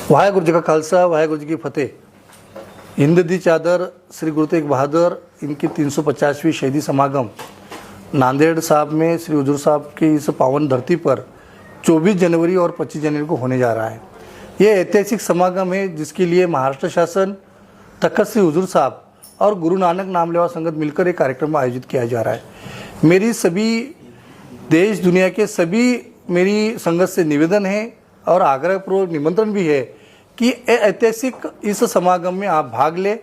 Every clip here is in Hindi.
वाहेगुरु जी का खालसा, वाहेगुरु जी की फतेह। हिंद दी चादर श्री गुरु तेग बहादुर इनकी 350वीं शहीदी समागम नांदेड़ साहब में श्री हुजूर साहब की इस पावन धरती पर 24 जनवरी और 25 जनवरी को होने जा रहा है। ये ऐतिहासिक समागम है जिसके लिए महाराष्ट्र शासन, तख्त श्री हुजूर साहब और गुरु नानक नाम लेवा संगत मिलकर एक कार्यक्रम आयोजित किया जा रहा है। मेरी सभी देश दुनिया के सभी मेरी संगत से निवेदन है और आग्रहपूर्वक निमंत्रण भी है कि ऐतिहासिक इस समागम में आप भाग ले,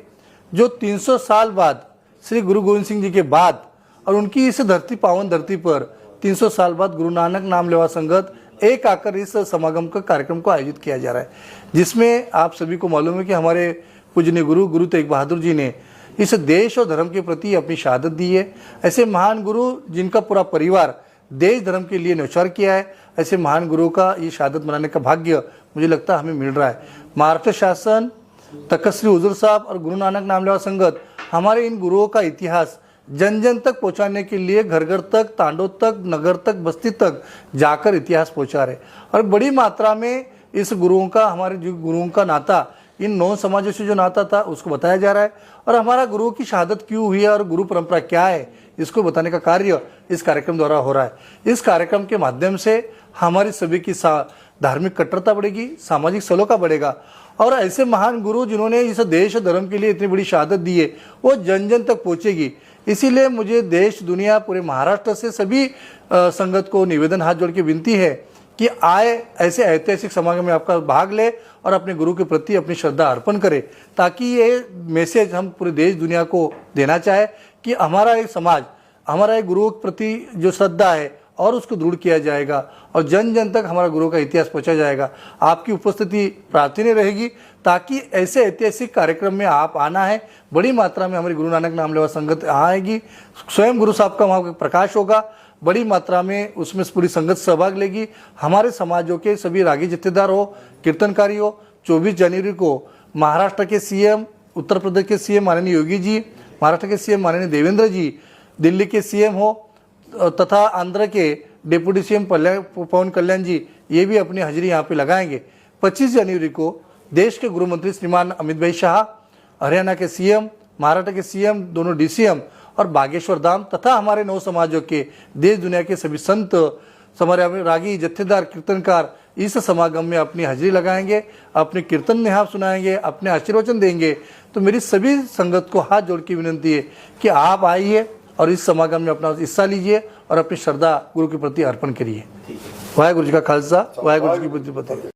जो 300 साल बाद श्री गुरु गोविंद सिंह जी के बाद और उनकी इस धरती पावन धरती पर 300 साल बाद गुरु नानक नाम लेवा संगत एक आकर इस समागम का कार्यक्रम को आयोजित किया जा रहा है, जिसमें आप सभी को मालूम है कि हमारे पूजनीय गुरु तेग बहादुर जी ने इस देश और धर्म के प्रति अपनी शहादत दी है। ऐसे महान गुरु जिनका पूरा परिवार देश धर्म के लिए न्यौछावर किया है, ऐसे महान गुरुओं का ये शहादत मनाने का भाग्य मुझे लगता है हमें मिल रहा है। महाराष्ट्र शासन, तख्त श्री हुजूर साहब और गुरु नानक नाम लेवा संगत हमारे इन गुरुओं का इतिहास जन जन तक पहुंचाने के लिए घर घर तक, तांडों तक, नगर तक, बस्ती तक जाकर इतिहास पहुंचा रहे और बड़ी मात्रा में इस गुरुओं का, हमारे जो गुरुओं का नाता, इन 9 समाजों से जो नाता था उसको बताया जा रहा है और हमारा गुरुओं की शहादत क्यों हुई है और गुरु परंपरा क्या है इसको बताने का कार्य इस कार्यक्रम द्वारा हो रहा है। इस कार्यक्रम के माध्यम से हमारी सभी की धार्मिक कट्टरता बढ़ेगी, सामाजिक सलोखा बढ़ेगा और ऐसे महान गुरु जिन्होंने इस देश धर्म के लिए इतनी बड़ी शहादत दी है वो जन जन तक पहुँचेगी। इसीलिए मुझे देश दुनिया पूरे महाराष्ट्र से सभी संगत को निवेदन हाथ जोड़ के विनती है कि आए, ऐसे ऐतिहासिक समागम में आपका भाग ले और अपने गुरु के प्रति अपनी श्रद्धा अर्पण करे, ताकि ये मैसेज हम पूरे देश दुनिया को देना चाहे कि हमारा एक समाज, हमारा एक गुरुओं के प्रति जो श्रद्धा है और उसको दृढ़ किया जाएगा और जन जन तक हमारा गुरुओं का इतिहास पहुंचा जाएगा। आपकी उपस्थिति प्रार्थनीय रहेगी ताकि ऐसे ऐतिहासिक कार्यक्रम में आप आना है। बड़ी मात्रा में हमारी गुरु नानक नाम लेवा संगत आएगी, स्वयं गुरु साहब का वहाँ प्रकाश होगा, बड़ी मात्रा में उसमें पूरी संगत सहभाग लेगी। हमारे समाजों के सभी रागी जत्थेदार हो, कीर्तनकारी हो। 24 जनवरी को महाराष्ट्र के सीएम, उत्तर प्रदेश के सीएम माननीय योगी जी, महाराष्ट्र के सीएम माननीय देवेंद्र जी, दिल्ली के सीएम हो तथा आंध्र के डिप्टी सीएम पवन कल्याण जी, ये भी अपनी हाजिरी यहाँ पे लगाएंगे। 25 जनवरी को देश के गृह मंत्री श्रीमान अमित भाई शाह, हरियाणा के सीएम, महाराष्ट्र के सीएम, दोनों डीसीएम और बागेश्वर धाम तथा हमारे 9 समाजों के देश दुनिया के सभी संत, हमारे रागी जत्थेदार, कीर्तनकार इस समागम में अपनी हाजिरी लगाएंगे, अपने कीर्तन निहार सुनाएंगे, अपने आशीर्वचन देंगे। तो मेरी सभी संगत को हाथ जोड़ के विनती है कि आप आइए और इस समागम में अपना हिस्सा लीजिए और अपनी श्रद्धा गुरु के प्रति अर्पण करिए। वाहेगुरु जी का खालसा, वाहेगुरु जी की फतेह।